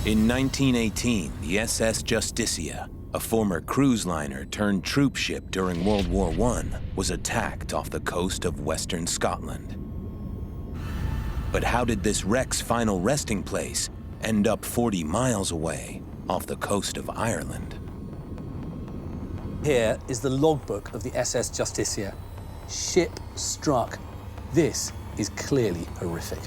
In 1918, the SS Justicia, a former cruise liner turned troop ship during World War I, was attacked off the coast of western Scotland. But how did this wreck's final resting place end up 40 miles away off the coast of Ireland? Here is the logbook of the SS Justicia. Ship struck. This is clearly horrific.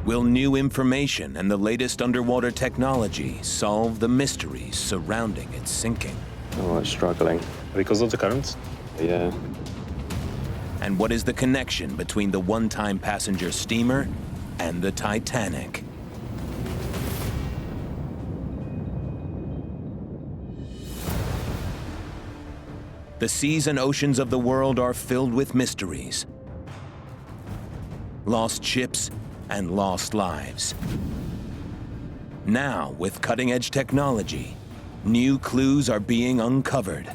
Will new information and the latest underwater technology solve the mysteries surrounding its sinking? Oh, it's struggling. Because of the currents? Yeah. And what is the connection between the one-time passenger steamer and the Titanic? The seas and oceans of the world are filled with mysteries. Lost ships and lost lives. Now, with cutting-edge technology, new clues are being uncovered,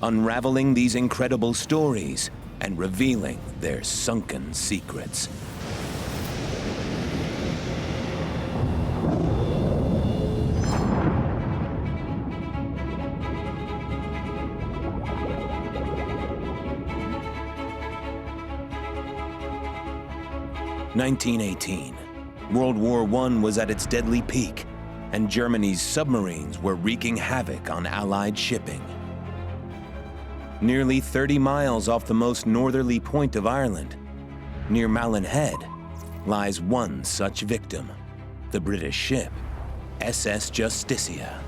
unraveling these incredible stories and revealing their sunken secrets. (1918). World War I was at its deadly peak, and Germany's submarines were wreaking havoc on Allied shipping. Nearly 30 miles off the most northerly point of Ireland, near Malin Head, lies one such victim, the British ship SS Justicia.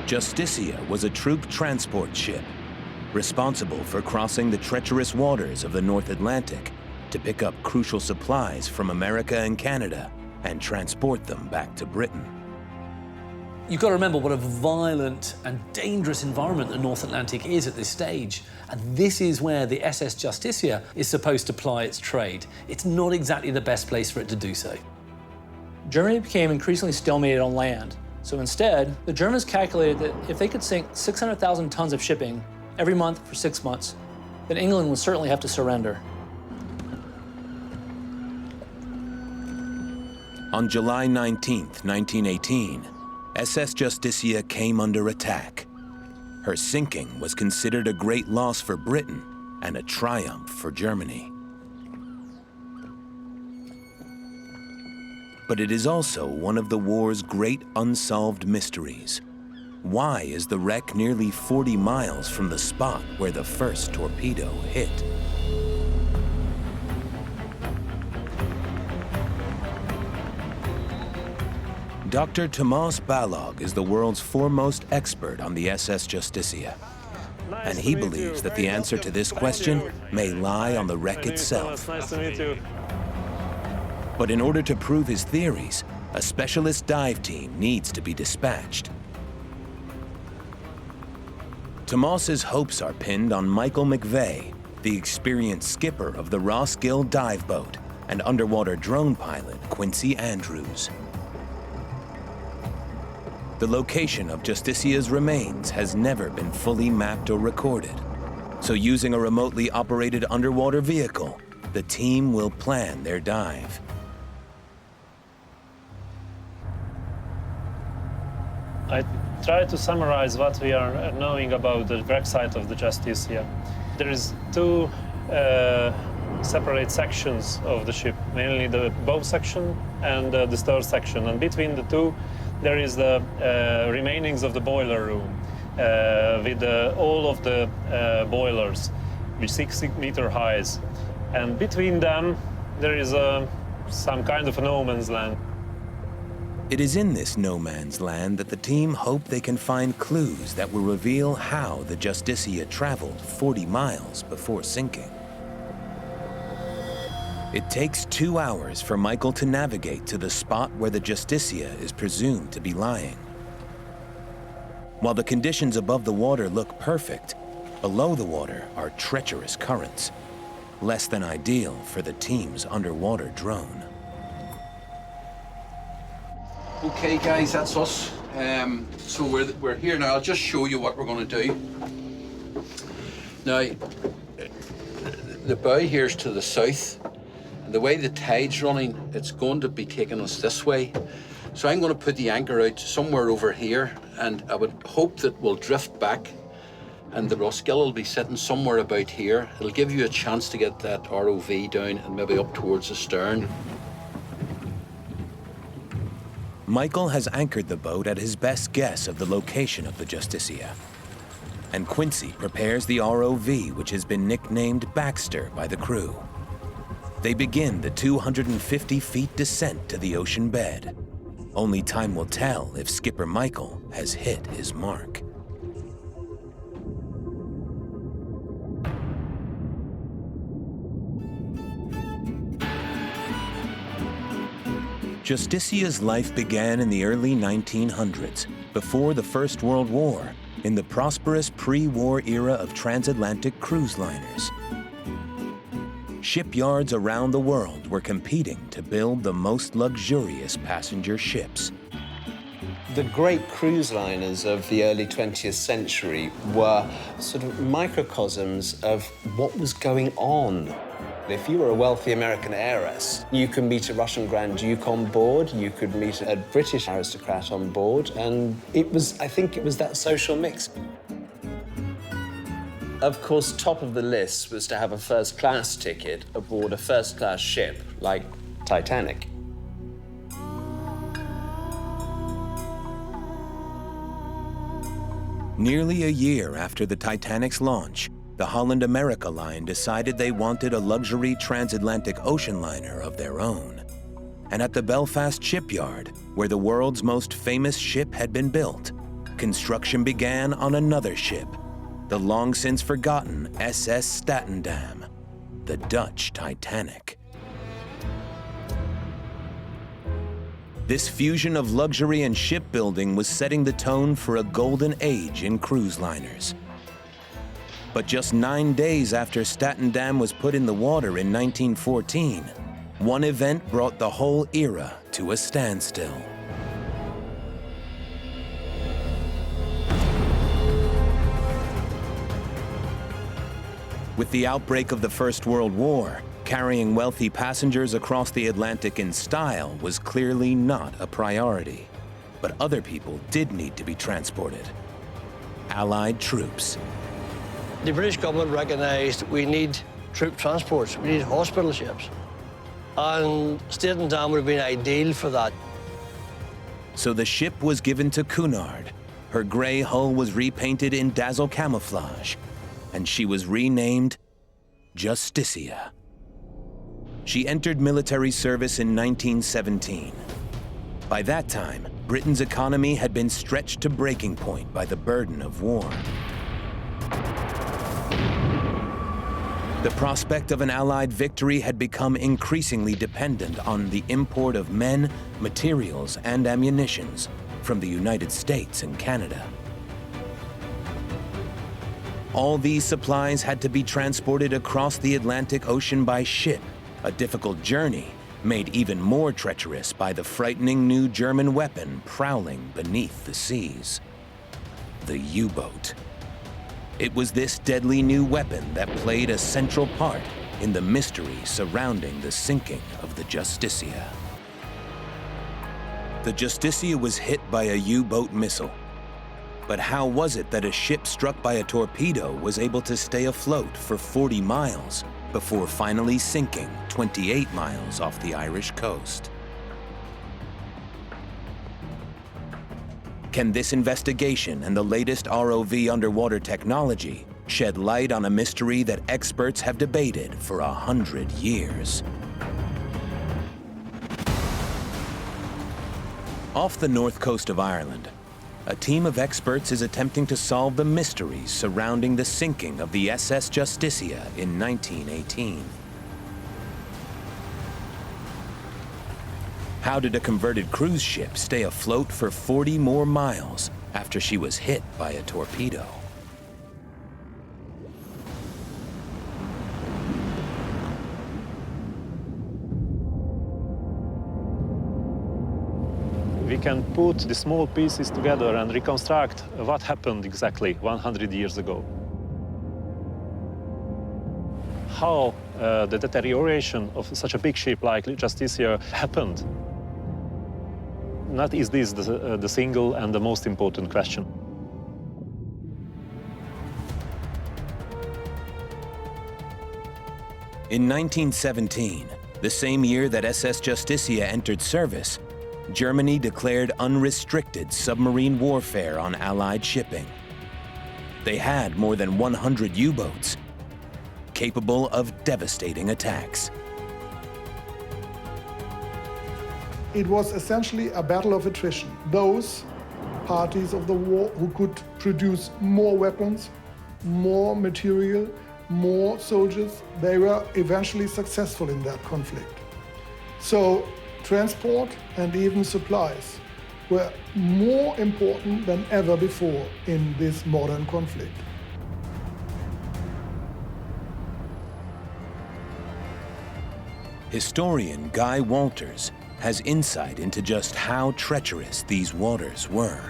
Justicia was a troop transport ship responsible for crossing the treacherous waters of the North Atlantic to pick up crucial supplies from America and Canada and transport them back to Britain. You've got to remember what a violent and dangerous environment the North Atlantic is at this stage. And this is where the SS Justicia is supposed to ply its trade. It's not exactly the best place for it to do so. Germany became increasingly stalemated on land. So instead, the Germans calculated that if they could sink 600,000 tons of shipping every month for 6 months, then England would certainly have to surrender. On July 19, 1918, SS Justicia came under attack. Her sinking was considered a great loss for Britain and a triumph for Germany. But it is also one of the war's great unsolved mysteries. Why is the wreck nearly 40 miles from the spot where the first torpedo hit? Dr. Tomas Balog is the world's foremost expert on the SS Justicia, and he believes that the answer to this question may lie on the wreck itself. Nice to meet you. But in order to prove his theories, a specialist dive team needs to be dispatched. Tomas's hopes are pinned on Michael McVeigh, the experienced skipper of the Rossgill dive boat, and underwater drone pilot Quincy Andrews. The location of Justicia's remains has never been fully mapped or recorded, so using a remotely operated underwater vehicle, the team will plan their dive. I try to summarize what we are knowing about the wreck site of the Justicia. There is two separate sections of the ship, mainly the bow section and the stir section. And between the two, there is the remainings of the boiler room with all of the boilers, with 6-meter highs. And between them, there is some kind of a no man's land. It is in this no man's land that the team hope they can find clues that will reveal how the Justicia traveled 40 miles before sinking. It takes 2 hours for Michael to navigate to the spot where the Justicia is presumed to be lying. While the conditions above the water look perfect, below the water are treacherous currents, less than ideal for the team's underwater drone. Okay, guys, that's us. So we're here now. I'll just show you what we're going to do. Now, The bow here's to the south. And the way the tide's running, it's going to be taking us this way. So I'm going to put the anchor out somewhere over here, and I would hope that we'll drift back, and the Roskill will be sitting somewhere about here. It'll give you a chance to get that ROV down and maybe up towards the stern. Michael has anchored the boat at his best guess of the location of the Justicia. And Quincy prepares the ROV, which has been nicknamed Baxter by the crew. They begin the 250 feet descent to the ocean bed. Only time will tell if Skipper Michael has hit his mark. Justicia's life began in the early 1900s, before the First World War, in the prosperous pre-war era of transatlantic cruise liners. Shipyards around the world were competing to build the most luxurious passenger ships. The great cruise liners of the early 20th century were sort of microcosms of what was going on. If you were a wealthy American heiress, you could meet a Russian Grand Duke on board, you could meet a British aristocrat on board, and I think it was that social mix. Of course, top of the list was to have a first-class ticket aboard a first-class ship like Titanic. Nearly a year after the Titanic's launch, the Holland America Line decided they wanted a luxury transatlantic ocean liner of their own. And at the Belfast shipyard, where the world's most famous ship had been built, construction began on another ship, the long-since forgotten SS Statendam, the Dutch Titanic. This fusion of luxury and shipbuilding was setting the tone for a golden age in cruise liners. But just 9 days after Statendam was put in the water in 1914, one event brought the whole era to a standstill. With the outbreak of the First World War, carrying wealthy passengers across the Atlantic in style was clearly not a priority. But other people did need to be transported. Allied troops. The British government recognised we need troop transports, we need hospital ships. And Statendam would have been ideal for that. So the ship was given to Cunard. Her grey hull was repainted in dazzle camouflage, and she was renamed Justicia. She entered military service in 1917. By that time, Britain's economy had been stretched to breaking point by the burden of war. The prospect of an Allied victory had become increasingly dependent on the import of men, materials, and ammunitions from the United States and Canada. All these supplies had to be transported across the Atlantic Ocean by ship, a difficult journey made even more treacherous by the frightening new German weapon prowling beneath the seas: the U-boat. It was this deadly new weapon that played a central part in the mystery surrounding the sinking of the Justicia. The Justicia was hit by a U-boat missile. But how was it that a ship struck by a torpedo was able to stay afloat for 40 miles before finally sinking 28 miles off the Irish coast? Can this investigation and the latest ROV underwater technology shed light on a mystery that experts have debated for 100 years? Off the north coast of Ireland, a team of experts is attempting to solve the mysteries surrounding the sinking of the SS Justicia in 1918. How did a converted cruise ship stay afloat for 40 more miles after she was hit by a torpedo? We can put the small pieces together and reconstruct what happened exactly 100 years ago. how the deterioration of such a big ship like Justicia happened. Not is this the single and the most important question. In 1917, the same year that SS Justicia entered service, Germany declared unrestricted submarine warfare on Allied shipping. They had more than 100 U-boats, capable of devastating attacks. It was essentially a battle of attrition. Those parties of the war who could produce more weapons, more material, more soldiers, they were eventually successful in that conflict. So transport and even supplies were more important than ever before in this modern conflict. Historian Guy Walters has insight into just how treacherous these waters were.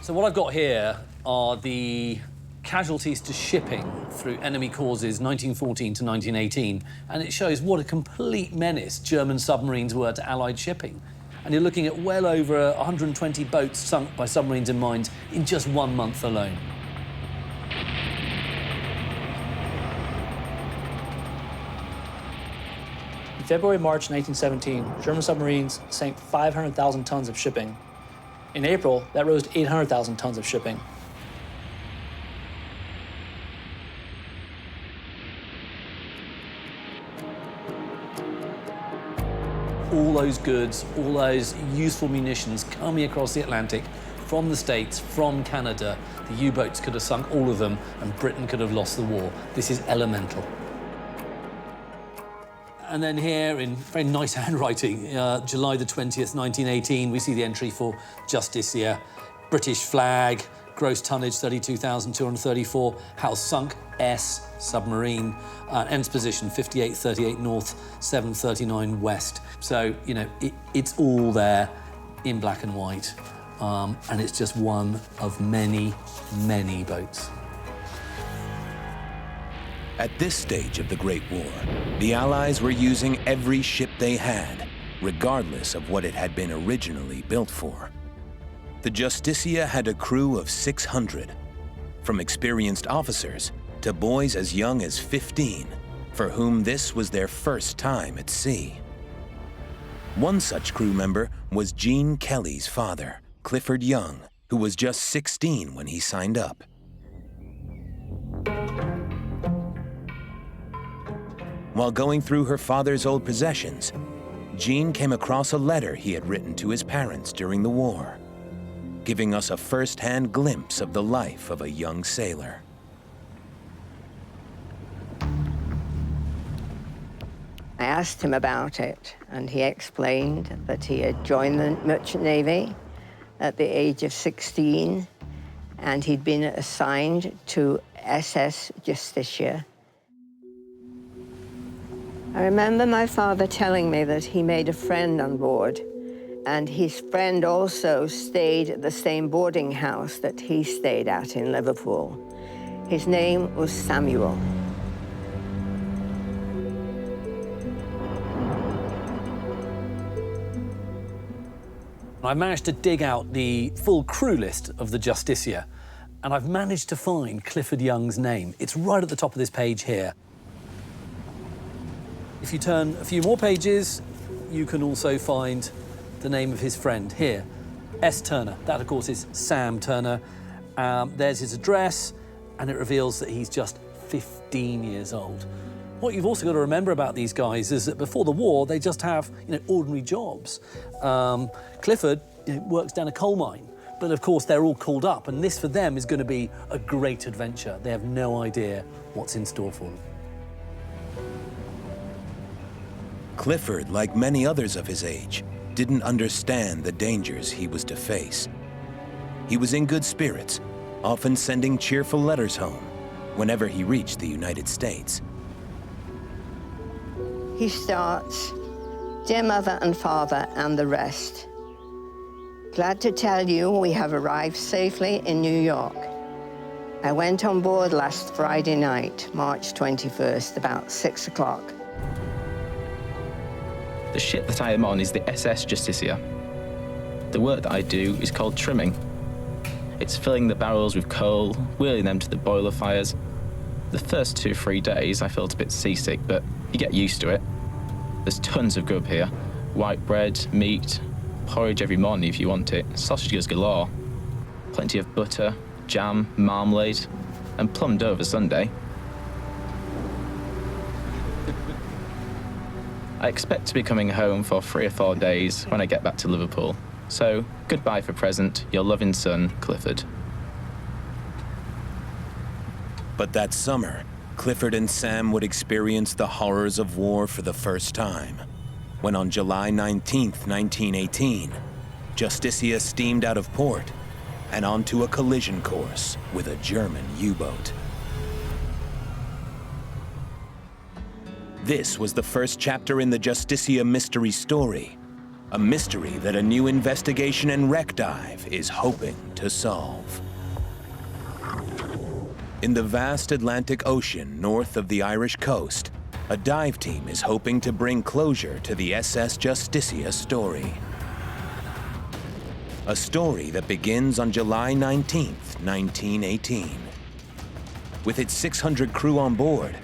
So what I've got here are the casualties to shipping through enemy causes 1914 to 1918, and it shows what a complete menace German submarines were to Allied shipping. And you're looking at well over 120 boats sunk by submarines and mines in just 1 month alone. In February-March 1917, German submarines sank 500,000 tons of shipping. In April, that rose to 800,000 tons of shipping. All those goods, all those useful munitions coming across the Atlantic from the States, from Canada. The U-boats could have sunk all of them, and Britain could have lost the war. This is elemental. And then here, in very nice handwriting, July the 20th, 1918, we see the entry for Justicia. British flag, gross tonnage 32,234, house sunk, S, submarine, ends position 5838 north, 739 west. So, you know, it's all there in black and white, and it's just one of many, many boats. At this stage of the Great War, the Allies were using every ship they had, regardless of what it had been originally built for. The Justicia had a crew of 600, from experienced officers to boys as young as 15, for whom this was their first time at sea. One such crew member was Gene Kelly's father, Clifford Young, who was just 16 when he signed up. While going through her father's old possessions, Gene came across a letter he had written to his parents during the war, giving us a first-hand glimpse of the life of a young sailor. I asked him about it, and he explained that he had joined the Merchant Navy at the age of 16, and he'd been assigned to SS Justicia. I remember my father telling me that he made a friend on board, and his friend also stayed at the same boarding house that he stayed at in Liverpool. His name was Samuel. I managed to dig out the full crew list of the Justicia, and I've managed to find Clifford Young's name. It's right at the top of this page here. If you turn a few more pages, you can also find the name of his friend here, S. Turner. That, of course, is Sam Turner. There's his address, and it reveals that he's just 15 years old. What you've also got to remember about these guys is that before the war, they just have, ordinary jobs. Clifford works down a coal mine, but of course they're all called up, and this for them is going to be a great adventure. They have no idea what's in store for them. Clifford, like many others of his age, didn't understand the dangers he was to face. He was in good spirits, often sending cheerful letters home whenever he reached the United States. He starts, "Dear Mother and Father and the rest, glad to tell you we have arrived safely in New York. I went on board last Friday night, March 21st, about 6 o'clock. The ship that I am on is the SS Justicia. The work that I do is called trimming. It's filling the barrels with coal, wheeling them to the boiler fires. The first 2 or 3 days I felt a bit seasick, but you get used to it. There's tons of grub here. White bread, meat, porridge every morning if you want it, sausages galore. Plenty of butter, jam, marmalade, and plum over Sunday. I expect to be coming home for 3 or 4 days when I get back to Liverpool. So, goodbye for present, your loving son, Clifford. But that summer, Clifford and Sam would experience the horrors of war for the first time, when on July 19th, 1918, Justicia steamed out of port and onto a collision course with a German U-boat. This was the first chapter in the Justicia mystery story, a mystery that a new investigation and wreck dive is hoping to solve. In the vast Atlantic Ocean north of the Irish coast, a dive team is hoping to bring closure to the SS Justicia story. A story that begins on July 19th, 1918. With its 600 crew on board,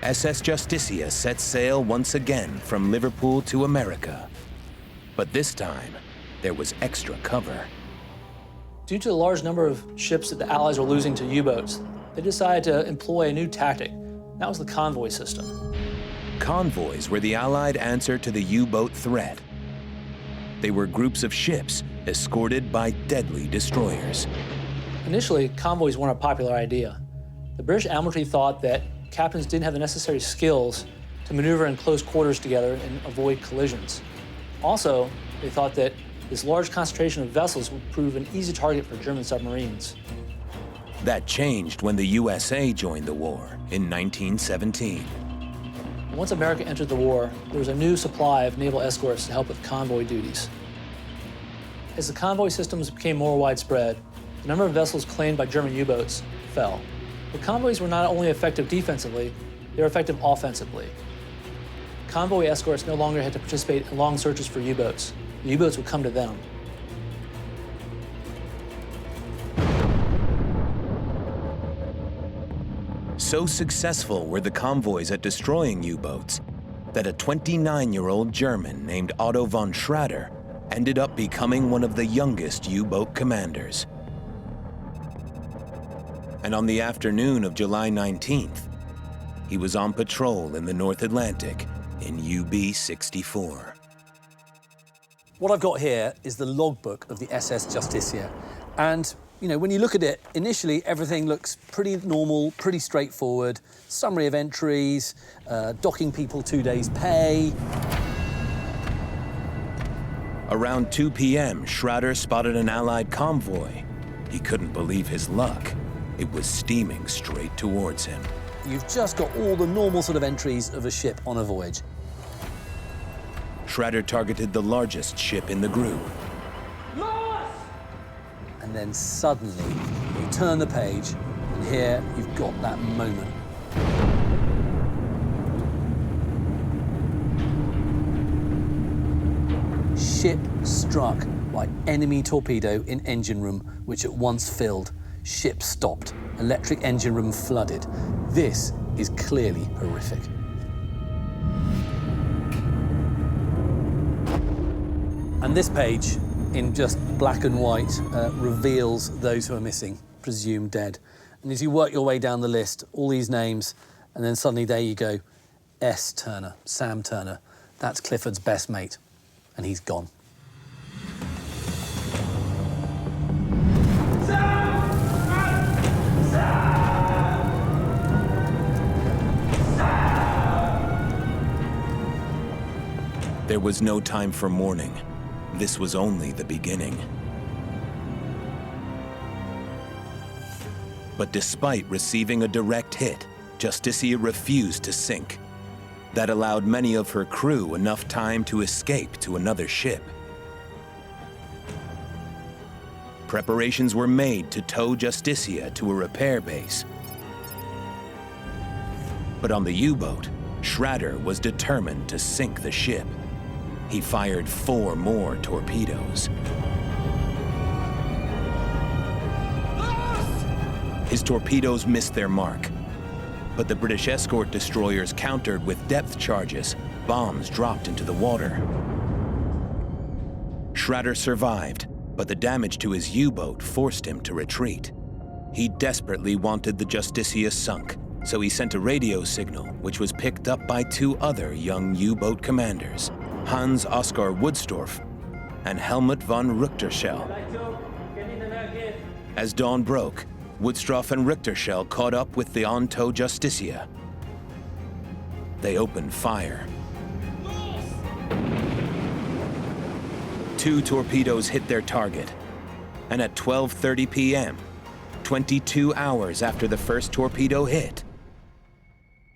SS Justicia sets sail once again from Liverpool to America. But this time, there was extra cover. Due to the large number of ships that the Allies were losing to U-boats, they decided to employ a new tactic. That was the convoy system. Convoys were the Allied answer to the U-boat threat. They were groups of ships escorted by deadly destroyers. Initially, convoys weren't a popular idea. The British Admiralty thought that captains didn't have the necessary skills to maneuver in close quarters together and avoid collisions. Also, they thought that this large concentration of vessels would prove an easy target for German submarines. That changed when the USA joined the war in 1917. Once America entered the war, there was a new supply of naval escorts to help with convoy duties. As the convoy systems became more widespread, the number of vessels claimed by German U-boats fell. The convoys were not only effective defensively, they were effective offensively. Convoy escorts no longer had to participate in long searches for U-boats. The U-boats would come to them. So successful were the convoys at destroying U-boats that a 29-year-old German named Otto von Schrader ended up becoming one of the youngest U-boat commanders. And on the afternoon of July 19th, he was on patrol in the North Atlantic in UB-64. What I've got here is the logbook of the SS Justicia. And, you know, when you look at it, initially everything looks pretty normal, pretty straightforward. Summary of entries, docking people 2 days' pay. Around 2 p.m., Schrader spotted an Allied convoy. He couldn't believe his luck. It was steaming straight towards him. You've just got all the normal sort of entries of a ship on a voyage. Schrader targeted the largest ship in the group. And then suddenly, you turn the page, and here you've got that moment. Ship struck by enemy torpedo in engine room, which at once filled. Ship stopped. Electric engine room flooded. This is clearly horrific. And this page, in just black and white, reveals those who are missing, presumed dead. And as you work your way down the list, all these names, and then suddenly there you go, S. Turner, Sam Turner. That's Clifford's best mate, and he's gone. There was no time for mourning. This was only the beginning. But despite receiving a direct hit, Justicia refused to sink. That allowed many of her crew enough time to escape to another ship. preparations were made to tow Justicia to a repair base. But on the U-boat, Schrader was determined to sink the ship. He fired 4 more torpedoes. His torpedoes missed their mark, but the British escort destroyers countered with depth charges. Bombs dropped into the water. Schrader survived, but the damage to his U-boat forced him to retreat. He desperately wanted the Justicia sunk, so he sent a radio signal, which was picked up by 2 other young U-boat commanders, Hans Oskar Woodstorff and Helmut von Richterschell. As dawn broke, Woodstorff and Richterschell caught up with the on-tow Justicia. They opened fire. 2 torpedoes hit their target, and at 12:30 p.m., 22 hours after the first torpedo hit,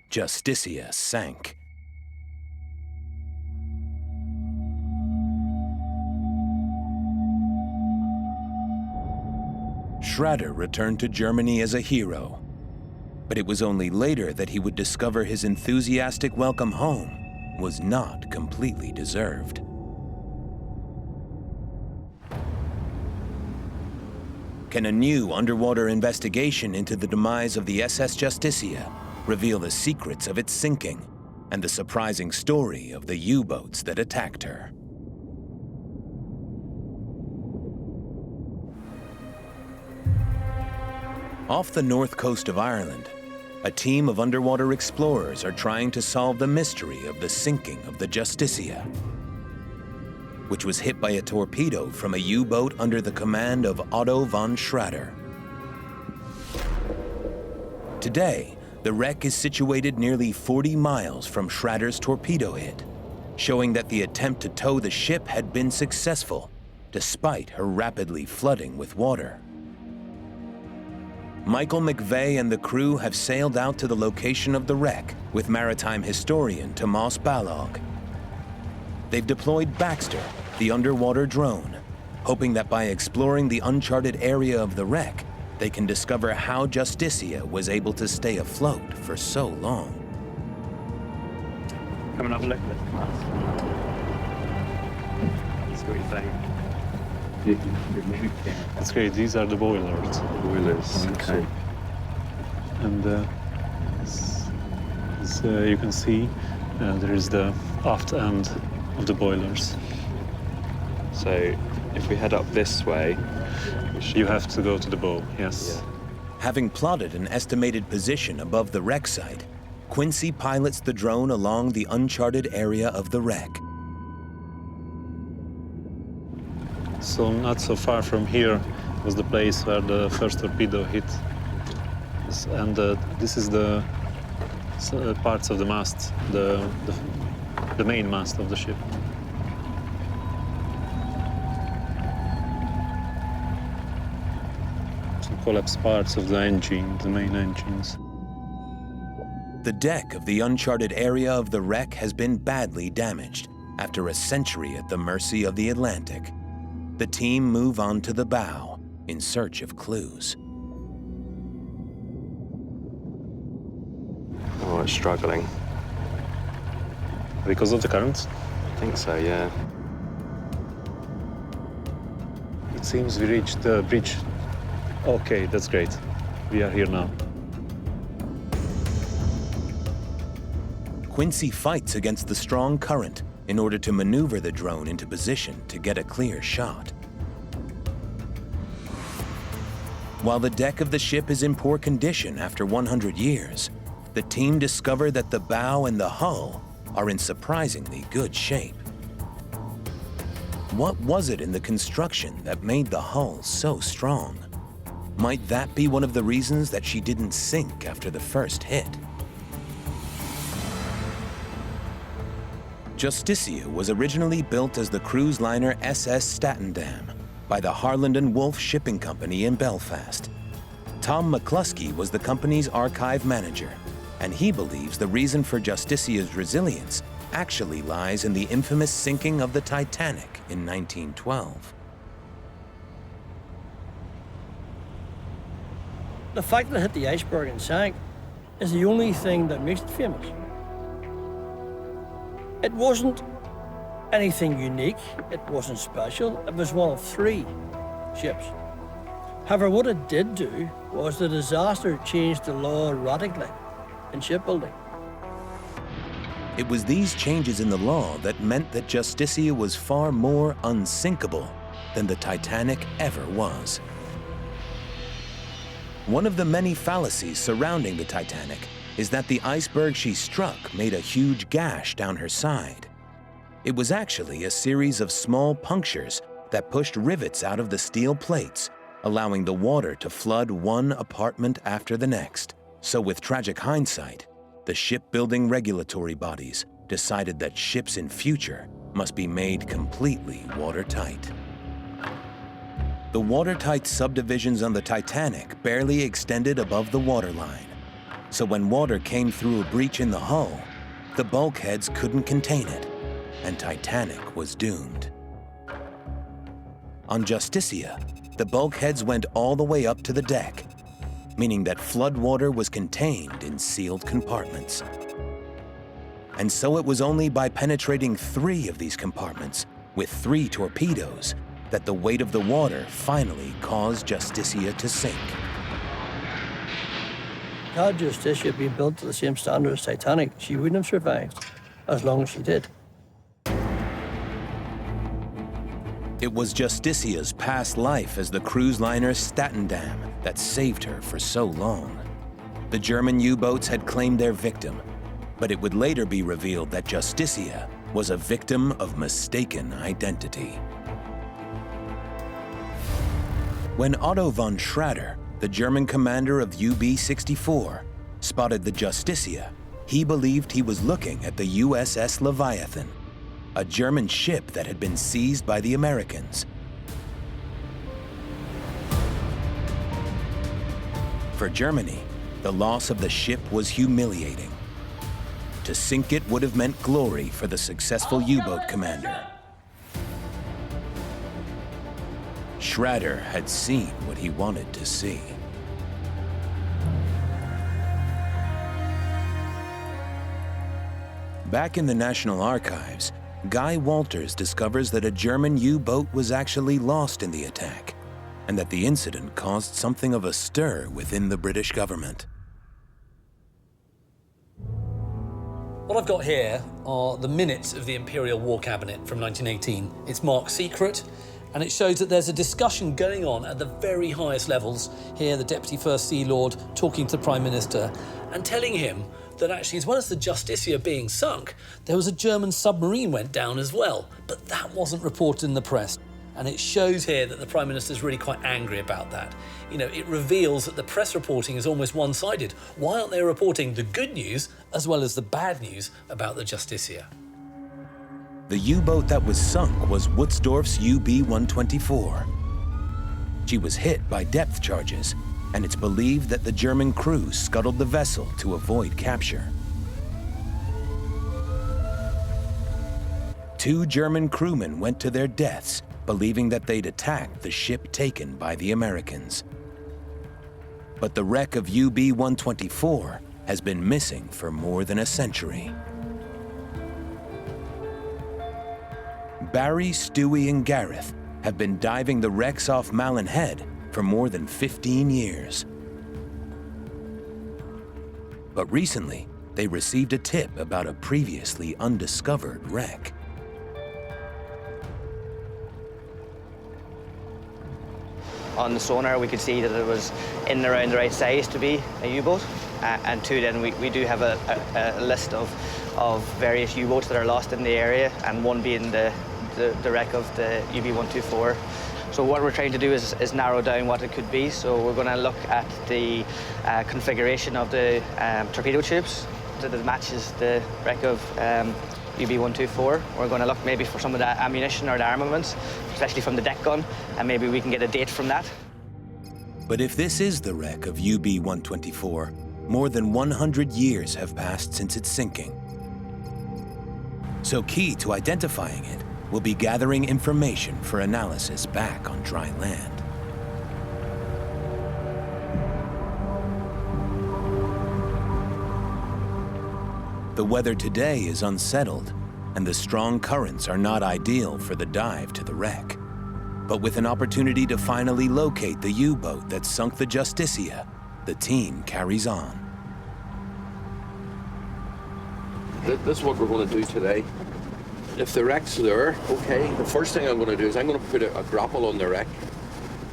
Justicia sank. Schrader returned to Germany as a hero, but it was only later that he would discover his enthusiastic welcome home was not completely deserved. Can a new underwater investigation into the demise of the SS Justicia reveal the secrets of its sinking and the surprising story of the U-boats that attacked her? Off the north coast of Ireland, a team of underwater explorers are trying to solve the mystery of the sinking of the Justicia, which was hit by a torpedo from a U-boat under the command of Otto von Schrader. Today, the wreck is situated nearly 40 miles from Schrader's torpedo hit, showing that the attempt to tow the ship had been successful, despite her rapidly flooding with water. Michael McVeigh and the crew have sailed out to the location of the wreck with maritime historian Tomas Balog. They've deployed Baxter, the underwater drone, hoping that by exploring the uncharted area of the wreck, they can discover how Justicia was able to stay afloat for so long. Come and have a look at it. That's what you think. That's great. These are the boilers. Boilers. Okay. And as you can see, there is the aft end of the boilers. So if we head up this way, You have to go to the bow, yes. Having plotted an estimated position above the wreck site, Quincy pilots the drone along the uncharted area of the wreck. So not so far from here was the place where the first torpedo hit. And this is the parts of the mast, the main mast of the ship. Some collapsed parts of the engine, the main engines. The deck of the uncharted area of the wreck has been badly damaged after a century at the mercy of the Atlantic. The team move on to the bow in search of clues. oh, it's struggling. Because of the current? I think so, yeah. It seems we reached the bridge. Okay, that's great. We are here now. Quincy fights against the strong current in order to maneuver the drone into position to get a clear shot. While the deck of the ship is in poor condition after 100 years, the team discover that the bow and the hull are in surprisingly good shape. What was it in the construction that made the hull so strong? Might that be one of the reasons that she didn't sink after the first hit? Justicia was originally built as the cruise liner SS Statendam by the Harland and Wolff Shipping Company in Belfast. Tom McCluskey was the company's archive manager, and he believes the reason for Justicia's resilience actually lies in the infamous sinking of the Titanic in 1912. The fact that it hit the iceberg and sank is the only thing that makes it famous. It wasn't anything unique, it wasn't special, it was one of 3 ships. However, what it did do was the disaster changed the law radically in shipbuilding. It was these changes in the law that meant that Justicia was far more unsinkable than the Titanic ever was. One of the many fallacies surrounding the Titanic is that the iceberg she struck made a huge gash down her side. It was actually a series of small punctures that pushed rivets out of the steel plates, allowing the water to flood one apartment after the next. So with tragic hindsight, the shipbuilding regulatory bodies decided that ships in future must be made completely watertight. The watertight subdivisions on the Titanic barely extended above the waterline. So when water came through a breach in the hull, the bulkheads couldn't contain it, and Titanic was doomed. On Justicia, the bulkheads went all the way up to the deck, meaning that floodwater was contained in sealed compartments. And so it was only by penetrating 3 of these compartments with 3 torpedoes that the weight of the water finally caused Justicia to sink. Had Justicia been built to the same standard as Titanic, she wouldn't have survived as long as she did. It was Justicia's past life as the cruise liner Statendam that saved her for so long. The German U-boats had claimed their victim, but it would later be revealed that Justicia was a victim of mistaken identity. When Otto von Schrader, the German commander of UB-64, spotted the Justicia, he believed he was looking at the USS Leviathan, a German ship that had been seized by the Americans. For Germany, the loss of the ship was humiliating. To sink it would have meant glory for the successful U-boat commander. Schrader had seen what he wanted to see. Back in the National Archives, Guy Walters discovers that a German U-boat was actually lost in the attack, and that the incident caused something of a stir within the British government. What I've got here are the minutes of the Imperial War Cabinet from 1918. It's marked secret, and it shows that there's a discussion going on at the very highest levels. Here, the Deputy First Sea Lord talking to the Prime Minister and telling him that actually, as well as the Justicia being sunk, there was a German submarine went down as well. But that wasn't reported in the press. And it shows here that the Prime Minister is really quite angry about that. You know, it reveals that the press reporting is almost one-sided. Why aren't they reporting the good news as well as the bad news about the Justicia? The U-boat that was sunk was Wutzdorf's UB-124. She was hit by depth charges, and it's believed that the German crew scuttled the vessel to avoid capture. 2 German crewmen went to their deaths, believing that they'd attacked the ship taken by the Americans. But the wreck of UB-124 has been missing for more than a century. Barry, Stewie, and Gareth have been diving the wrecks off Malin Head for more than 15 years. But recently, they received a tip about a previously undiscovered wreck. On the sonar, we could see that it was in and around the right size to be a U-boat. And 2, then we do have a list of various U-boats that are lost in the area, and 1 being the wreck of the UB-124. So what we're trying to do is narrow down what it could be. So we're going to look at the configuration of the torpedo tubes that matches the wreck of UB-124. We're going to look maybe for some of the ammunition or the armaments, especially from the deck gun, and maybe we can get a date from that. But if this is the wreck of UB-124, more than 100 years have passed since its sinking. So key to identifying it will be gathering information for analysis back on dry land. The weather today is unsettled, and the strong currents are not ideal for the dive to the wreck. But with an opportunity to finally locate the U-boat that sunk the Justicia, the team carries on. This is what we're going to do today. If the wreck's there, okay, the first thing I'm going to do is I'm going to put a grapple on the wreck.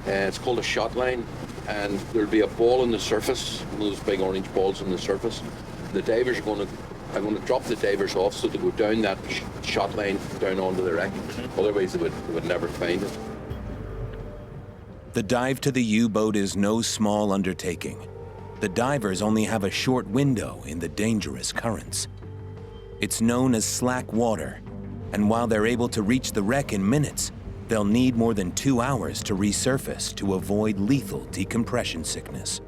It's called a shot line, and there'll be a ball on the surface, one of those big orange balls on the surface. The divers I'm going to drop the divers off so they go down that shot line down onto the wreck. Otherwise they would never find it. The dive to the U-boat is no small undertaking. The divers only have a short window in the dangerous currents. It's known as slack water, and while they're able to reach the wreck in minutes, they'll need more than 2 hours to resurface to avoid lethal decompression sickness.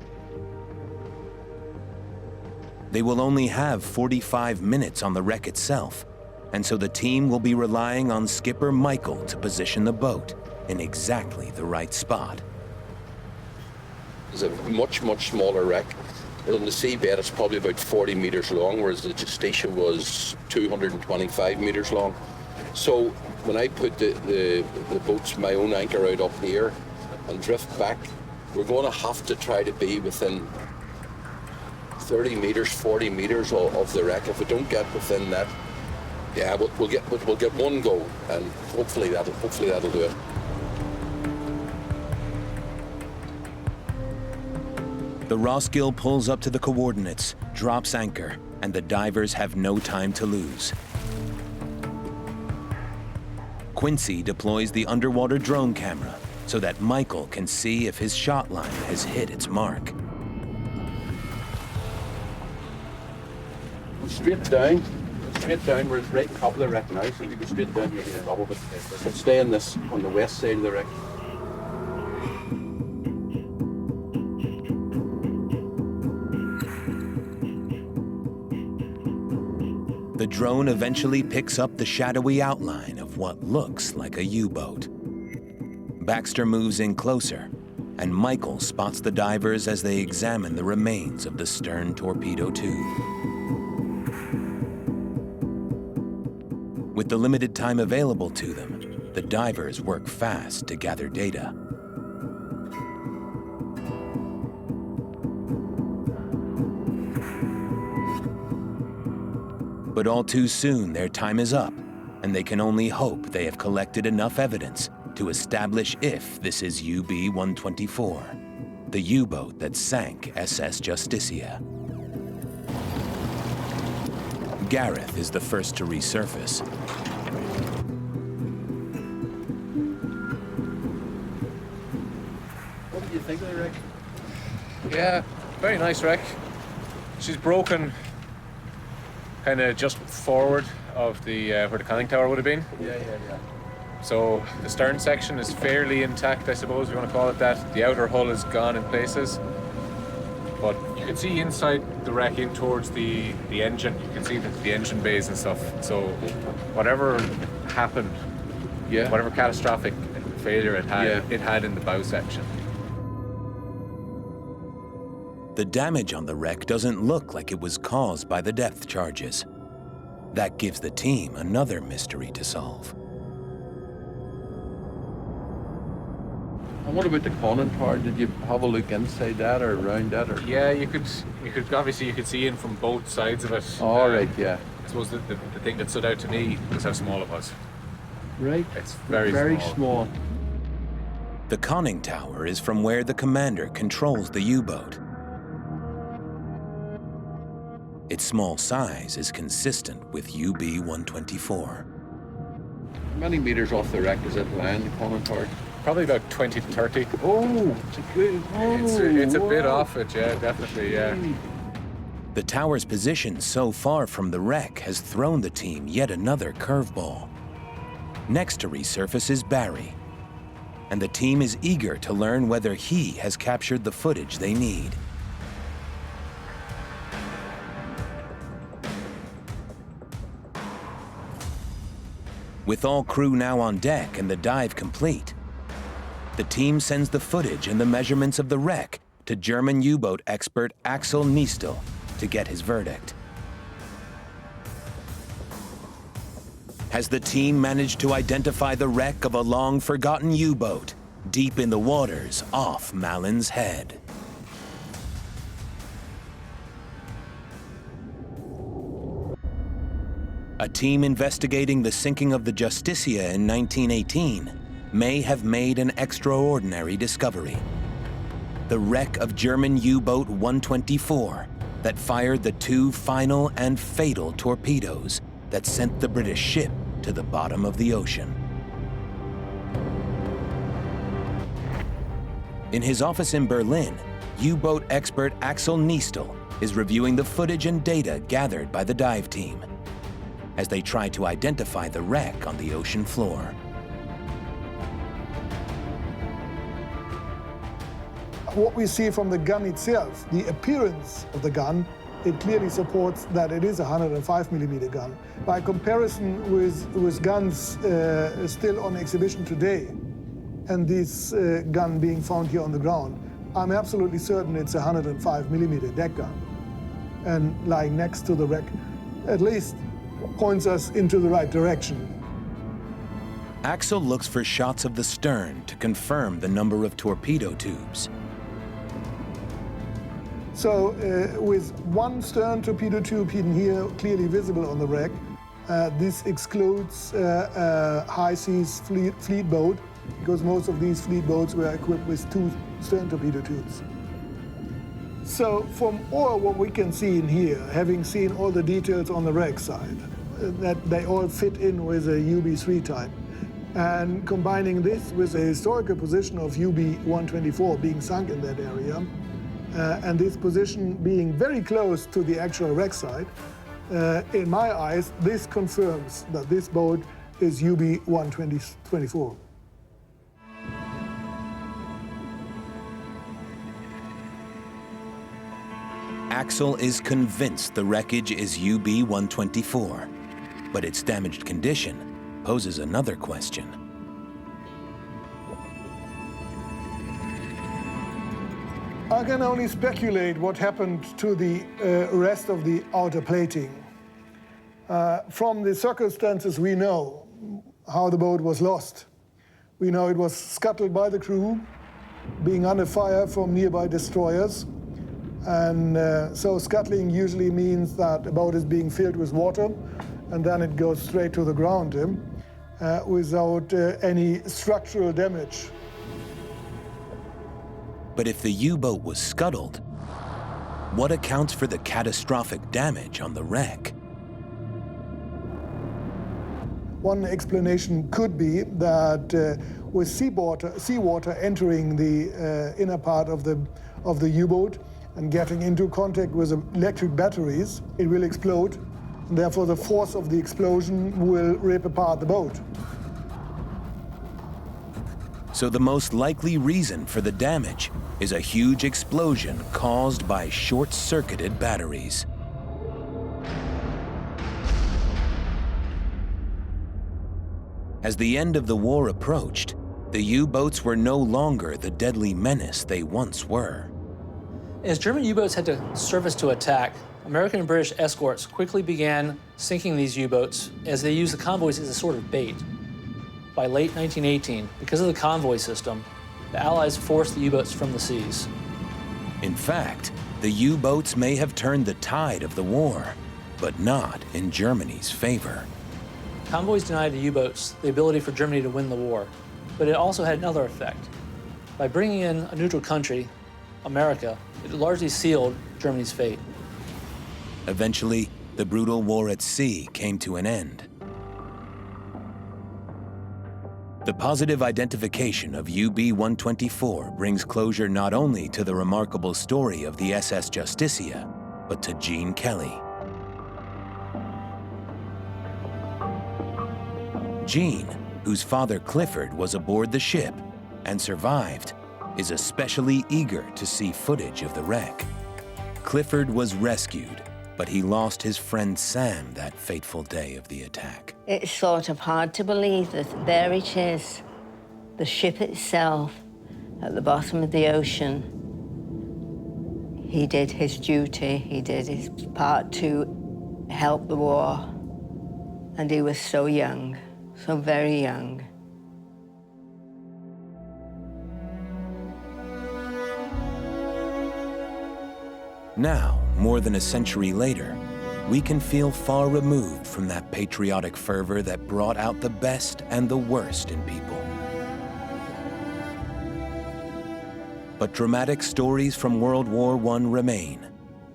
They will only have 45 minutes on the wreck itself, and so the team will be relying on skipper Michael to position the boat in exactly the right spot. It's a much, much smaller wreck. On the seabed, it's probably about 40 meters long, whereas the Justicia was 225 meters long. So when I put the boat's my own anchor out up here and drift back, we're going to have to try to be within 30 meters, 40 meters of the wreck. If we don't get within that, yeah, we'll get one go, and hopefully that'll do it. The Roskill pulls up to the coordinates, drops anchor, and the divers have no time to lose. Quincy deploys the underwater drone camera so that Michael can see if his shot line has hit its mark. Straight down, we're right top of the wreck now, so if you go straight down, you'll get a double bit. We'll stay on the west side of the wreck. The drone eventually picks up the shadowy outline of what looks like a U-boat. Baxter moves in closer, and Michael spots the divers as they examine the remains of the stern torpedo tube. With the limited time available to them, the divers work fast to gather data. But all too soon, their time is up, and they can only hope they have collected enough evidence to establish if this is UB-124, the U-boat that sank SS Justicia. Gareth is the first to resurface. What did you think of the wreck? Yeah, very nice wreck. She's broken kind of just forward of the where the conning tower would have been. Yeah. So the stern section is fairly intact, I suppose you want to call it that. The outer hull is gone in places. But you can see inside the wreck in towards the engine. You can see the engine bays and stuff. So whatever happened, whatever catastrophic failure it had in the bow section. The damage on the wreck doesn't look like it was caused by the depth charges. That gives the team another mystery to solve. And what about the conning tower? Did you have a look inside that or around that? Or? Yeah, you could obviously see in from both sides of it. All right, yeah. I suppose the thing that stood out to me was how small it was. Right. It's very small. The conning tower is from where the commander controls the U-boat. Its small size is consistent with UB-124. How many meters off the wreck does it land, the conning tower? Probably about 20 to 30. Oh, it's a good. It's a bit off it, yeah, definitely, yeah. The tower's position so far from the wreck has thrown the team yet another curveball. Next to resurface is Barry, and the team is eager to learn whether he has captured the footage they need. With all crew now on deck and the dive complete, the team sends the footage and the measurements of the wreck to German U-boat expert Axel Niestel to get his verdict. has the team managed to identify the wreck of a long-forgotten U-boat deep in the waters off Mallin's Head. A team investigating the sinking of the Justicia in 1918 may have made an extraordinary discovery. The wreck of German U-boat 124 that fired the 2 final and fatal torpedoes that sent the British ship to the bottom of the ocean. In his office in Berlin, U-boat expert Axel Niestel is reviewing the footage and data gathered by the dive team as they try to identify the wreck on the ocean floor. What we see from the gun itself, the appearance of the gun, it clearly supports that it is a 105mm gun. By comparison with guns still on exhibition today, and this gun being found here on the ground, I'm absolutely certain it's a 105mm deck gun. And lying next to the wreck, at least points us into the right direction. Axel looks for shots of the stern to confirm the number of torpedo tubes. So with one stern torpedo tube hidden here, clearly visible on the wreck, this excludes a high seas fleet boat, because most of these fleet boats were equipped with 2 stern torpedo tubes. So from all what we can see in here, having seen all the details on the wreck side, that they all fit in with a UB3 type, and combining this with a historical position of UB124 being sunk in that area, and this position being very close to the actual wreck site, in my eyes, this confirms that this boat is UB124. Axel is convinced the wreckage is UB124, but its damaged condition poses another question. I can only speculate what happened to the rest of the outer plating. From the circumstances we know how the boat was lost. We know it was scuttled by the crew, being under fire from nearby destroyers. And so scuttling usually means that a boat is being filled with water, and then it goes straight to the ground without any structural damage. But if the U-boat was scuttled, what accounts for the catastrophic damage on the wreck? One explanation could be that with seawater entering the inner part of the U-boat and getting into contact with electric batteries, it will explode, and therefore the force of the explosion will rip apart the boat. So the most likely reason for the damage is a huge explosion caused by short-circuited batteries. As the end of the war approached, the U-boats were no longer the deadly menace they once were. As German U-boats had to surface to attack, American and British escorts quickly began sinking these U-boats as they used the convoys as a sort of bait. By late 1918, because of the convoy system, the Allies forced the U-boats from the seas. In fact, the U-boats may have turned the tide of the war, but not in Germany's favor. Convoys denied the U-boats the ability for Germany to win the war, but it also had another effect. By bringing in a neutral country, America, it largely sealed Germany's fate. Eventually, the brutal war at sea came to an end. The positive identification of UB124 brings closure not only to the remarkable story of the SS Justicia, but to Gene Kelly. Gene, whose father Clifford was aboard the ship and survived, is especially eager to see footage of the wreck. Clifford was rescued, but he lost his friend Sam that fateful day of the attack. It's sort of hard to believe that there it is, the ship itself at the bottom of the ocean. He did his duty, he did his part to help the war, And he was so young, so very young. Now, more than a century later, we can feel far removed from that patriotic fervor that brought out the best and the worst in people. But dramatic stories from World War I remain,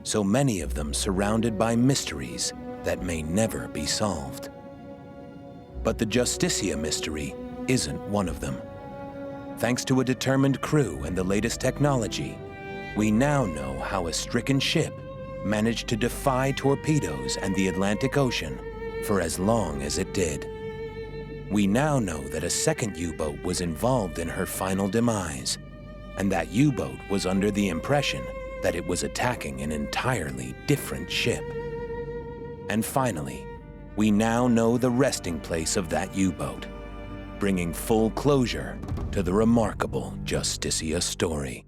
so many of them surrounded by mysteries that may never be solved. But the Justicia mystery isn't one of them. Thanks to a determined crew and the latest technology, we now know how a stricken ship managed to defy torpedoes and the Atlantic Ocean for as long as it did. We now know that a second U-boat was involved in her final demise, and that U-boat was under the impression that it was attacking an entirely different ship. And finally, we now know the resting place of that U-boat, bringing full closure to the remarkable Justicia story.